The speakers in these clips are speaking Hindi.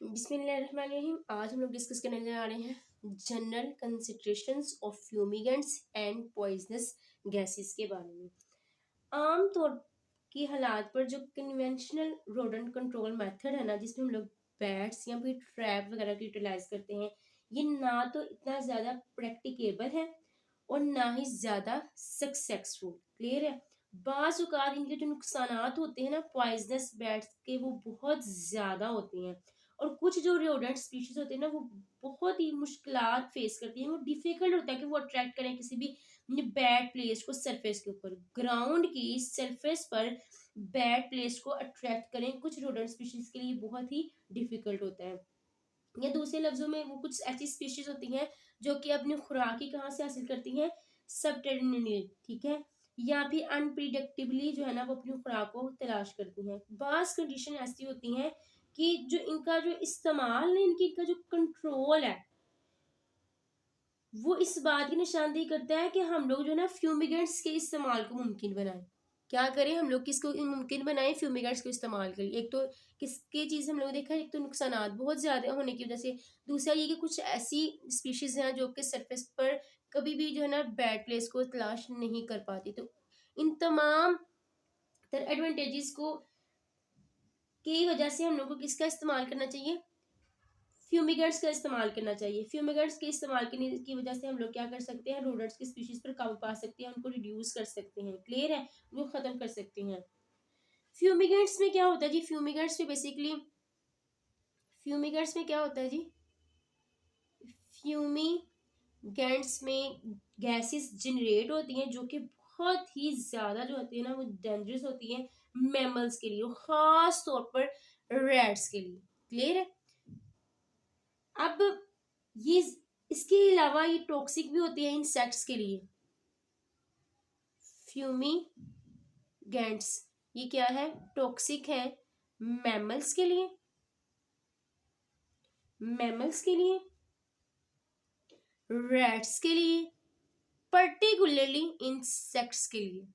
बिस्मिल्लाहिर्रहमानिर्रहीम। आज हम लोग डिस्कस करने जा रहे हैं general considerations of fumigants and poisonous gases के बारे में। आम तौर की हालात पर जो कन्वेंशनल रोडेंट कंट्रोल मेथड है ना, जिसमें हम लोग बैट्स या फिर ट्रैप वगैरह की यूटिलाइज करते हैं, ये ना तो इतना ज़्यादा प्रैक्टिकेबल है और ना ही ज़्यादा सक्सेसफुल। क्लियर है। बाज़ औक़ात इनके जो नुकसानात होते हैं ना पॉइजनस बैट्स के, वो बहुत ज़्यादा होते हैं और कुछ जो रोडेंट स्पीशीज होते हैं ना, वो बहुत ही मुश्किलात फेस करती हैं। वो डिफिकल्ट होता है कि वो अट्रैक्ट करें किसी भी बैड प्लेस को सरफेस के ऊपर, ग्राउंड की सरफेस पर बैड प्लेस को अट्रैक्ट करें कुछ रोडेंट स्पीशीज के लिए बहुत ही डिफिकल्ट होता है। या दूसरे लफ्जों में वो कुछ ऐसी स्पीशीज होती हैं जो कि अपनी खुराक ही कहाँ से हासिल करती हैं, सबटेरिनली, ठीक है, या फिर अनप्रिडिक्टेबली जो है ना वो अपनी खुराक को तलाश करती हैं। बास कंडीशन ऐसी होती हैं कि जो इनका जो इस्तेमाल है, इनका जो कंट्रोल है, वो इस बात की निशानदेही करता है कि हम लोग जो है ना फ्यूमिगेंट्स के इस्तेमाल को मुमकिन बनाएं। क्या करें हम लोग, किसको मुमकिन बनाएं, फ्यूमिगेंट्स को इस्तेमाल करें। एक तो किसके चीज़ हम लोग देखा, एक तो नुकसानात बहुत ज़्यादा होने की वजह से, दूसरा ये कि कुछ ऐसी स्पीशीज़ हैं जो कि सरफेस पर कभी भी जो है ना बैड प्लेस को तलाश नहीं कर पाती। तो इन तमाम तर एडवांटेजेस को की वजह से हम लोग को किसका इस्तेमाल करना चाहिए, फ्यूमिगेंट्स का इस्तेमाल करना चाहिए। फ्यूमिगेंट्स के इस्तेमाल की वजह से हम लोग क्या कर सकते हैं, रोडेंट्स की स्पीशीज पर काबू पा सकते हैं, उनको रिड्यूस कर सकते हैं। क्लियर है, उनको खत्म कर सकते हैं। फ्यूमिगेंट्स में क्या होता है जी, फ्यूमिगेंट्स में क्या होता है जी, फ्यूमिगेंट्स में गैसेस जनरेट होती हैं जो कि बहुत ही ज्यादा जो होती है ना वो डेंजरस होती हैं मैमल्स के लिए, और खास तौर पर रैट्स के लिए। क्लियर है। अब ये इसके अलावा ये टॉक्सिक भी होती है इंसेक्ट्स के लिए। फ्यूमिगेंट्स ये क्या है, टॉक्सिक है मैमल्स के लिए, रैट्स के लिए, पर्टिकुलरली इंसेक्ट्स के लिए।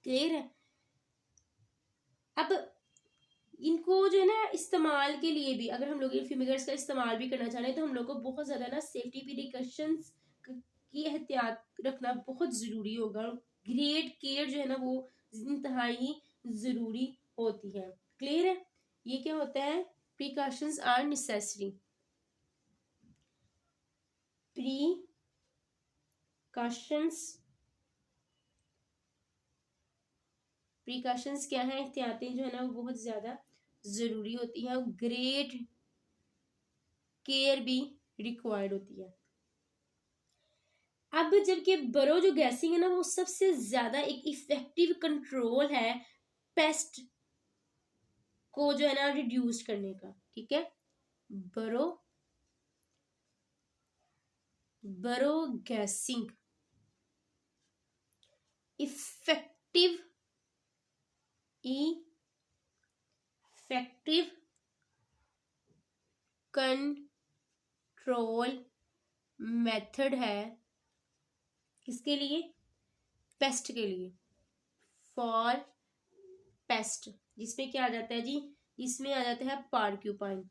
क्लियर है। अब इनको जो है ना इस्तेमाल के लिए भी, अगर हम लोग इन फ्यूमिगेंट्स का इस्तेमाल भी करना चाह रहे हैं, तो हम लोग को बहुत ज़्यादा ना सेफ्टी प्रिकॉशंस की एहतियात रखना बहुत ज़रूरी होगा। ग्रेट केयर जो है ना वो इंतहाई ज़रूरी होती है। क्लियर है। ये क्या होता है, प्रिकॉशंस आर नेसेसरी। प्रिकॉशंस क्या है, एहतियातें जो है ना वो बहुत ज़्यादा ज़रूरी होती है, ग्रेट केयर भी रिक्वायर्ड होती है। अब जबकि बरो जो गैसिंग है ना वो सबसे ज्यादा एक इफेक्टिव कंट्रोल है पेस्ट को जो है ना रिड्यूस करने का। ठीक है। बरो बरो गैसिंग इफेक्टिव कंट्रोल मेथड है किसके लिए, पेस्ट के लिए, फॉर पेस्ट। जिसमें क्या आ जाता है जी, इसमें आ जाता है पार्क्यूपाइन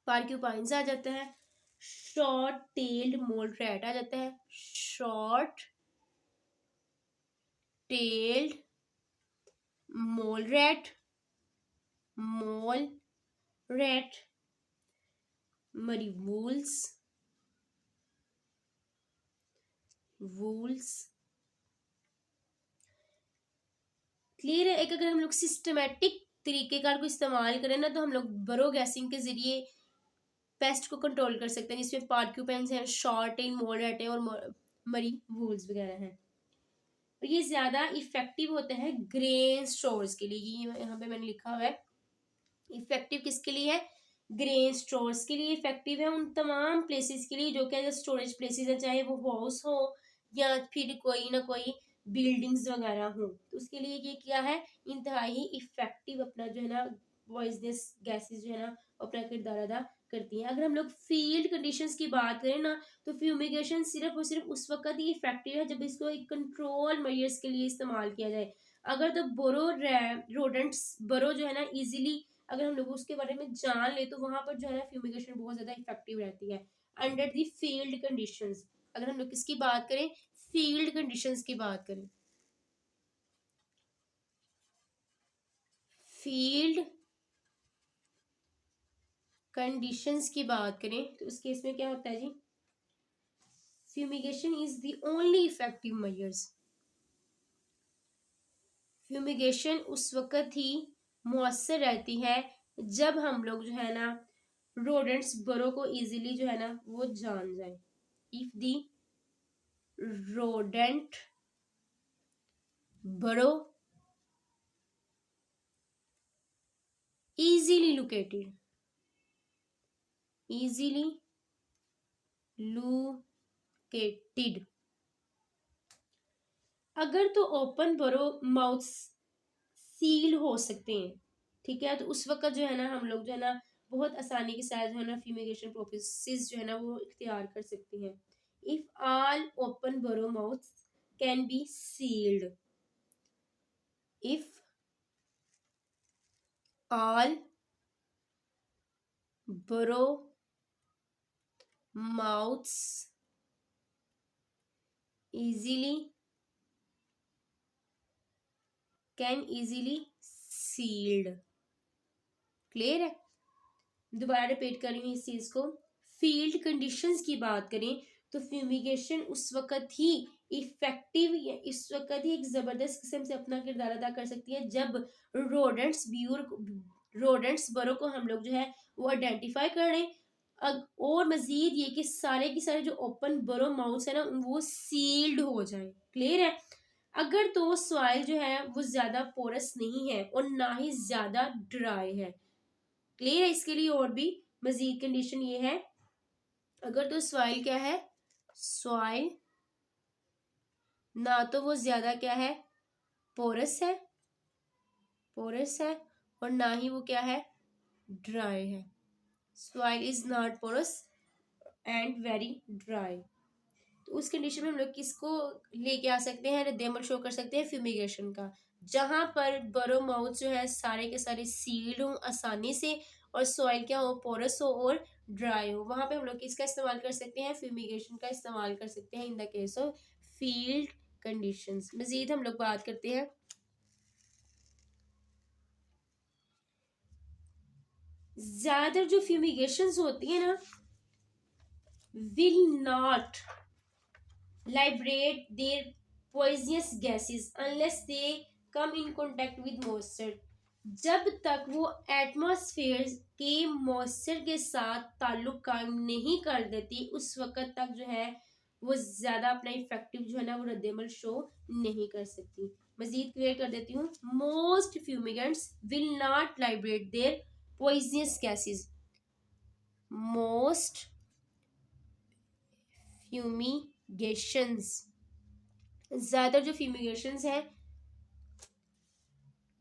पार्क्यूपाइन्स आ जाता है, शॉर्ट टेल्ड मोल रैट आ जाता है, शॉर्ट टेल्ड मोल रैट मरी वूल्स। क्लियर है। एक अगर हम लोग सिस्टमेटिक तरीकेकार को इस्तेमाल करें ना, तो हम लोग बरो गैसिंग के जरिए पेस्ट को कंट्रोल कर सकते हैं, जिसमें पार्क्यूपेंस हैं, शॉर्ट टेल मोल रैट हैं और मरी वूल्स वगैरह हैं। और ये ज्यादा इफेक्टिव होते हैं ग्रेन स्टोर्स के लिए। ये यहाँ पे मैंने लिखा हुआ है, इफेक्टिव किसके लिए है, ग्रेन स्टोर्स के लिए इफेक्टिव है, उन तमाम प्लेसेस के लिए जो कि स्टोरेज प्लेसेस है, चाहे वो हाउस हो या फिर कोई ना कोई बिल्डिंग्स वगैरह हो। तो उसके लिए ये क्या है, इंतहाई इफेक्टिव अपना जो है ना पॉइजनस गैसेस जो है ना अपना किरदार अदा करती हैं। अगर हम लोग फील्ड कंडीशंस की बात करें ना, तो फ्यूमिगेशन सिर्फ और सिर्फ उस वक्त ही इफेक्टिव है जब इसको एक कंट्रोल मेजर्स के लिए इस्तेमाल किया जाए। अगर द बोरो रोडेंट्स बरो जो है ना इजीली, अगर हम लोग उसके बारे में जान ले तो वहां पर जो है ना फ्यूमिगेशन बहुत ज्यादा इफेक्टिव रहती है अंडर दी फील्ड कंडीशंस। अगर हम लोग किसकी बात करें, फील्ड कंडीशंस की बात करें, फील्ड कंडीशंस की बात करें तो उस केस में क्या होता है जी, fumigation is the only effective measures. Fumigation उस वक्त ही मौसर रहती है जब हम लोग जो है ना रोडेंट्स बरो को इजीली जो है ना वो जान जाए। If the rodent burrow easily located, easily located, अगर तो ओपन बरो माउथ सील हो सकते हैं, ठीक है, तो उस वक्त जो है ना हम लोग जो है ना बहुत आसानी के साथ जो है ना फ्यूमिगेशन प्रोसेस जो है ना वो इख्तियार कर सकते हैं। If all open burrow mouth can be sealed, if all burrow mouths easily can easily sealed. Clear है, दोबारा रिपीट कर रही हूँ इस चीज को। फील्ड कंडीशंस की बात करें तो फ्यूमिगेशन उस वक्त ही इफेक्टिव या इस वक्त ही एक जबरदस्त किस्म से अपना किरदार अदा कर सकती है जब रोडेंट्स ब्यूर रोडेंट्स बरो को हम लोग जो है वो आइडेंटिफाई कर लें। और मजीद ये कि सारे के सारे जो ओपन बरो माउस है ना वो सील्ड हो जाए। क्लियर है, अगर तो सॉइल जो है वो ज्यादा पोरस नहीं है और ना ही ज्यादा ड्राई है। क्लियर है, इसके लिए और भी मजीद कंडीशन ये है, अगर तो सॉइल क्या है, सॉइल ना तो वो ज्यादा क्या है पोरस है, पोरस है, और ना ही वो क्या है ड्राई है। Soil is not porous and very dry, तो उस कंडीशन में हम लोग किसको लेके आ सकते हैं, रद्द-ए-अमल शो कर सकते हैं फ्यूमिगेशन का, जहां पर बरो माउथ जो है सारे के सारे सील्ड हो आसानी से और सॉइल क्या हो पोरस हो और ड्राई हो, वहां पे हम लोग किसका इस्तेमाल कर सकते हैं, फ्यूमिगेशन का इस्तेमाल कर सकते हैं in the case of field conditions. मजीद हम लोग बात करते हैं, ज्यादातर जो फ्यूमिगेशंस होती है ना will not liberate their poisonous gases unless they come in contact with moisture। जब तक वो एटमॉस्फेयर के मॉइस्चर के साथ ताल्लुक कायम नहीं कर देती उस वक्त तक जो है वो ज्यादा अपना इफेक्टिव जो है ना वो रद्द-ए-अमल शो नहीं कर सकती। मजीद क्लियर कर देती हूँ, most fumigants will not liberate their poisonous gases, most fumigations, ज्यादा जो फ्यूमिगेशंस हैं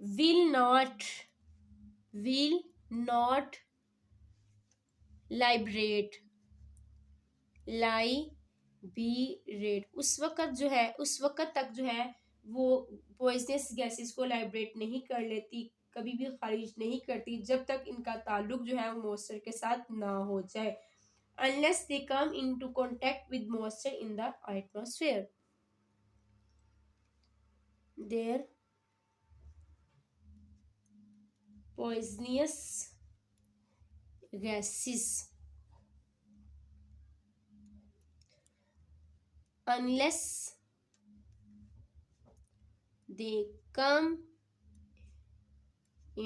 will not liberate उस वक्त जो है उस वक्त तक जो है वो पॉइजनस गैसेस को लाइब्रेट नहीं कर लेती, कभी भी खारिज नहीं करती जब तक इनका ताल्लुक जो है वो मॉइस्चर के साथ ना हो जाए, unless they come into contact with moisture in the atmosphere। their poisonous gases unless they come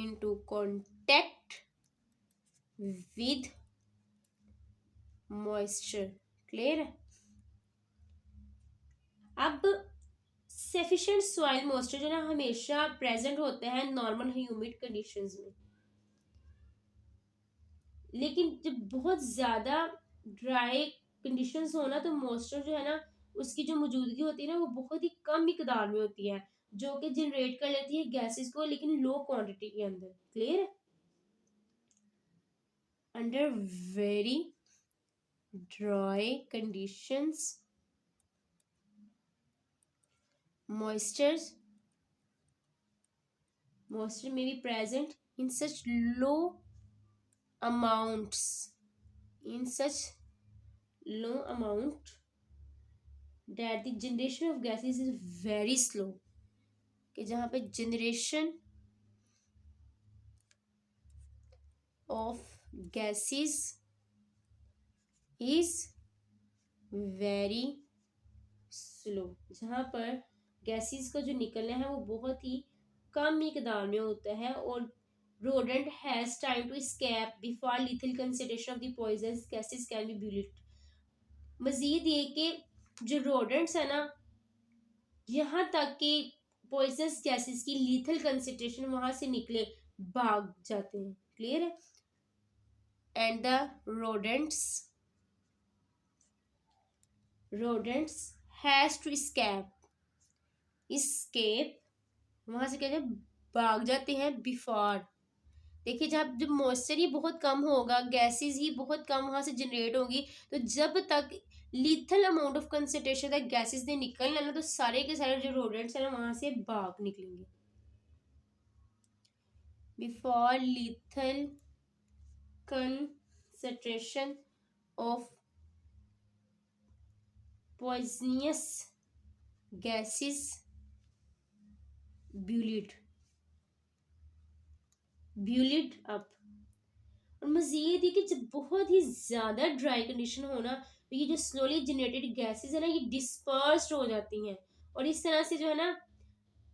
into contact with moisture। Clear है, अब सफिशिएंट सॉइल मॉइस्चर जो ना हमेशा प्रेजेंट होते हैं नॉर्मल ह्यूमिड कंडीशंस में, लेकिन जब बहुत ज्यादा ड्राई कंडीशंस हो ना तो मॉइस्चर जो है ना उसकी जो मौजूदगी होती है ना वो बहुत ही कम मिकदार में होती है जो कि जनरेट कर लेती है गैसेस को, लेकिन लो क्वांटिटी के अंदर। क्लियर है, under very dry conditions moistures moisture may be present in such low amounts, in such low amount that the generation of gases is very slow, कि जहाँ पे generation of gases is very slow, जहाँ पर गैसेस का जो निकलना है वो बहुत ही कम मिकदार में होता है, और rodent has time to escape before lethal concentration of the poisonous gases can be built। मजीद ये कि जो rodents है ना, यहाँ तक कि पॉइजनस गैसेस की लीथल कंसेंट्रेशन वहां से निकले भाग जाते हैं। क्लियर है? And the rodents has to escape वहां से क्या भाग जाते हैं बिफोर। देखिए जब मॉइस्चर ही बहुत कम होगा, गैसेस ही बहुत कम वहां से जनरेट होगी, तो जब तक लीथल अमाउंट ऑफ कंसेंट्रेशन तक गैसेस ने निकलना ना, तो सारे के सारे जो रोडेंट्स है ना वहां से भाग निकलेंगे। Before lethal concentration of poisonous gases build up. और मजीद ये कि जब बहुत ही ज्यादा ड्राई कंडीशन होना, तो ये जो स्लोली जनरेटेड गैसेस है ना, ये डिस्पर्स्ड हो जाती हैं, और इस तरह से जो है ना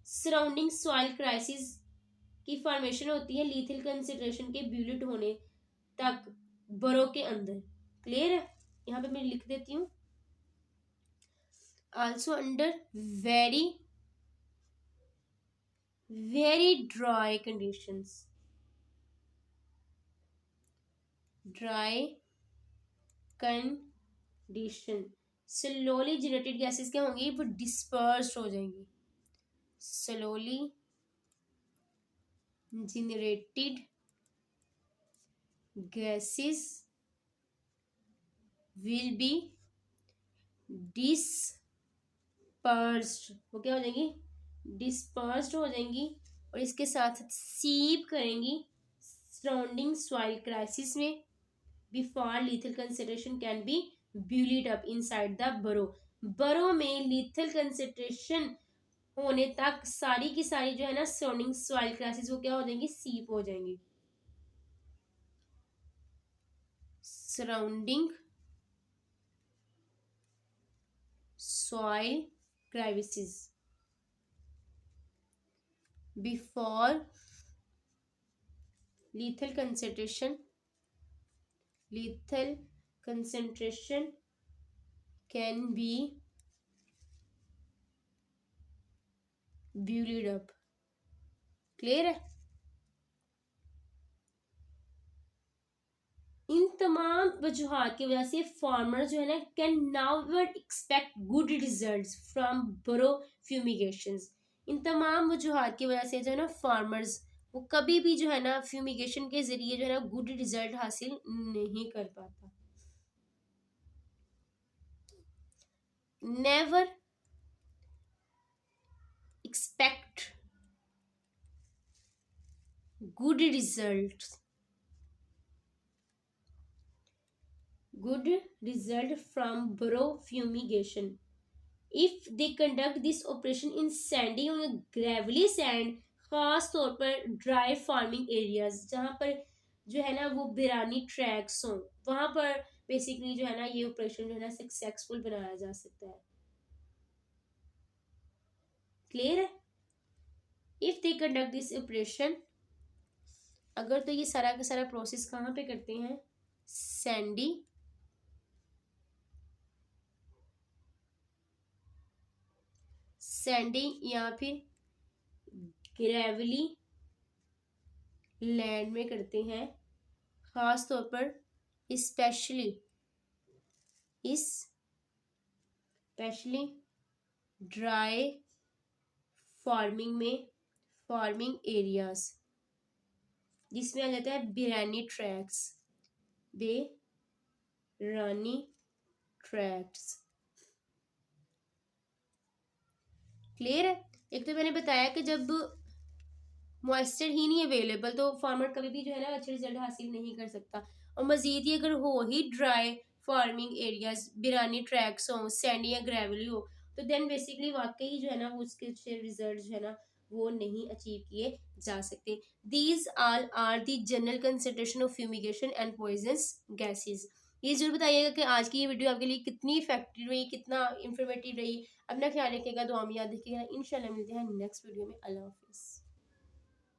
सराउंडिंग सॉइल क्राइसिस की फॉर्मेशन होती है लीथल कंसिडरेशन के ब्यूलिट होने तक बरो के अंदर। क्लियर है? यहाँ पे मैं लिख देती हूँ, also under very very dry conditions, dry condition slowly generated gases क्या होंगी, वो डिस्पर्स्ड हो जाएंगी। Slowly generated gases will be dispersed, वो क्या हो जाएंगी, डिस्पर्स्ड हो जाएंगी, और इसके साथ सीप करेंगी सराउंडिंग सॉइल क्राइसिस में before lethal concentration can be build up inside the burrow में लीथल कंसेंट्रेशन होने तक सारी की सारी जो है ना सराउंडिंग सॉइल क्राइसिस वो क्या हो जाएंगी, सीप हो जाएंगी। Surrounding soil crevices before lethal concentration can be built up। Clear है? इन तमाम वजूहात की वजह से फार्मर जो है ना can now expect good results from बरो फ्यूमिगेशंस। इन तमाम वजूहात की वजह से जो है ना फार्मर्स वो कभी भी जो है ना फ्यूमिगेशन के जरिए जो है ना गुड रिजल्ट हासिल नहीं कर पाता। Never expect good result from boro fumigation if they conduct this operation in sandy or gravelly sand, खास तौर पर ड्राई फार्मिंग एरियाज जहाँ पर जो है ना वो बिरानी ट्रैक्स हों, वहां पर बेसिकली जो है ना ये ऑपरेशन जो है ना सक्सेसफुल बनाया जा सकता है। क्लियर है? If they conduct this operation, अगर तो ये सारा का सारा प्रोसेस कहाँ पे करते हैं, सैंडी या फिर ग्रेवली लैंड में करते हैं, खास तौर पर स्पेशली ड्राई फार्मिंग एरियाज जिसमें आ जाता है बिरानी ट्रैक्ट्स। क्लियर है? एक तो मैंने बताया कि जब मॉइस्चर ही नहीं अवेलेबल तो फार्मर कभी भी जो है ना अच्छे रिजल्ट हासिल नहीं कर सकता। और मजीद ही अगर हो ही ड्राई फार्मिंग एरियाज, बिरानी ट्रैक्स हो, सैंडी या ग्रेवली हो, तो देन बेसिकली वाकई जो है ना वो उसके अच्छे रिजल्ट जो है ना वो नहीं अचीव किए जा सकते। These all are the general consideration of fumigation and poisonous gases. ये जरूर बताइएगा कि आज की ये वीडियो आपके लिए कितनी इफेक्टिव रही, कितना इंफॉर्मेटिव रही। अपना ख्याल रखिएगा, दुआ में याद रखिएगा। इंशाल्लाह मिलते हैं नेक्स्ट वीडियो में। अल्लाह हाफिज़।